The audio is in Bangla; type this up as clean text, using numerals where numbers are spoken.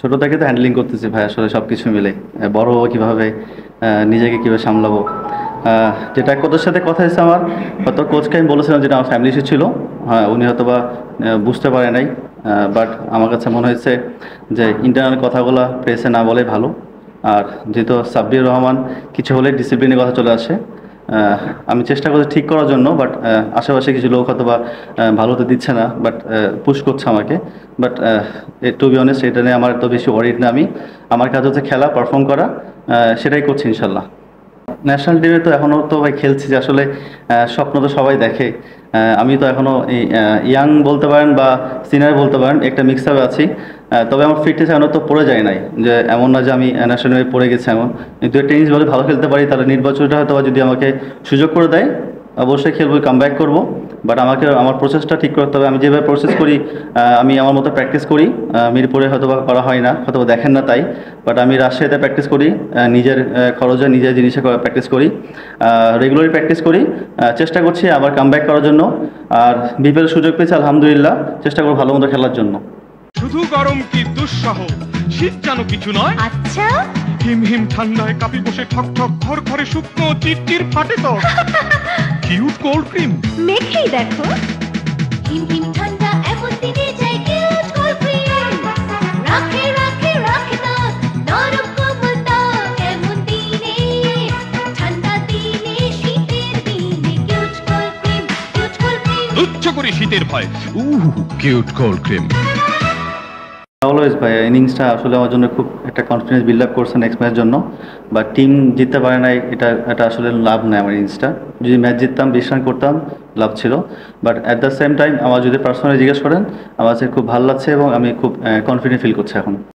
ছোট থেকে তো হ্যান্ডলিং করতেছি ভাই, আসলে সব কিছু মিলে বড় হবো কীভাবে, নিজেকে কীভাবে সামলাবো। যেটা কোচের সাথে কথা হয়েছে আমার, হয়তো কোচকে আমি বলেছিলাম যেটা আমার ফ্যামিলি ইস্যু ছিল। হ্যাঁ, উনি হয়তো বা বুঝতে পারে নাই, বাট আমার কাছে মনে হয়েছে যে ইন্টারনাল কথাগুলো প্রেসে না বলে ভালো। আর যেহেতু সাব্বির রহমান কিছু হলে ডিসিপ্লিনের কথা চলে আসে, আমি চেষ্টা করছি ঠিক করার জন্য, বাট আশেপাশে কিছু লোক হয়তো বা ভালো তো দিচ্ছে না, বাট পুশ করছে আমাকে। বাট টু বি অনেস্ট, এটা নিয়ে আমার তো বেশি ওয়ারিড না। আমার কাজ হচ্ছে খেলা, পারফর্ম করা, সেটাই করছি ইনশাল্লাহ। ন্যাশনাল টিমে তো এখনও তো ভাই খেলছি, যে আসলে স্বপ্ন তো সবাই দেখে। আমি তো এখনও এই ইয়াং বলতে পারেন বা সিনিয়র বলতে পারেন, একটা মিক্স আপে আছি। তবে আমার ফিটনেস এখনও তো পড়ে যায় নাই, যে এমন না যে আমি ন্যাশনাল টিমে পড়ে গেছি এমন। কিন্তু টেনিস বলে ভালো খেলতে পারি, তাহলে নির্বাচনটা হয়তো বা যদি আমাকে সুযোগ করে দেয় অবশ্যই খেলবো, কাম ব্যাক করবো। বাট আমাকে আমার প্রসেসটা ঠিক করতে হবে। আমি যেভাবে প্রসেস করি, আমি আমার মতো প্র্যাকটিস করি। মিরপুরে হয়তো বা করা হয় না, হয়তো দেখেন না তাই। বাট আমি রাজশাহীতে প্র্যাকটিস করি, নিজের খরচে নিজের জিনিসে প্র্যাকটিস করি, রেগুলারলি প্র্যাকটিস করি। চেষ্টা করছি আবার কাম ব্যাক করার জন্য। আর বিপিএল সুযোগ পেয়েছি আলহামদুলিল্লাহ, চেষ্টা করবো ভালো মতো খেলার জন্য। শুধু গরম কি দুঃসহ, শীত যেন কিছু নয়। আচ্ছা, হিম হিম ঠান্ডায় কাপি বসে ঠক ঠক ঘর ঘরে শুকনো চিরচির ফাটে তো কিউট কোল্ড ক্রিম মেখেই দেখো। হিম হিম ঠান্ডা এমন দিনে চাই কিউট কোল্ড ক্রিম। রাখে রাখে রাখে না নরম কোমল ত্বক এমন দিনে। ঠান্ডা দিনে শীতের দিনে cute cold cream, cute cold cream. তুচ্ছ করে শীতের ভয়, কিউট কোল্ড ক্রিম। অলওয়েজ ভাই, ইনিংসটা আসলে আমার জন্য খুব একটা কনফিডেন্স বিল্ড আপ করছে নেক্সট ম্যাচের জন্য। বা টিম জিততে পারে নাই, এটা আসলে লাভ নেই আমার ইনিংসটা। যদি ম্যাচ জিততাম, 20 রান করতাম, লাভ ছিল। But at the same time আমার যদি পার্সোনালি জিজ্ঞেস করেন, আমার কাছে খুব ভালো লাগছে এবং আমি খুব কনফিডেন্ট ফিল করছি এখন।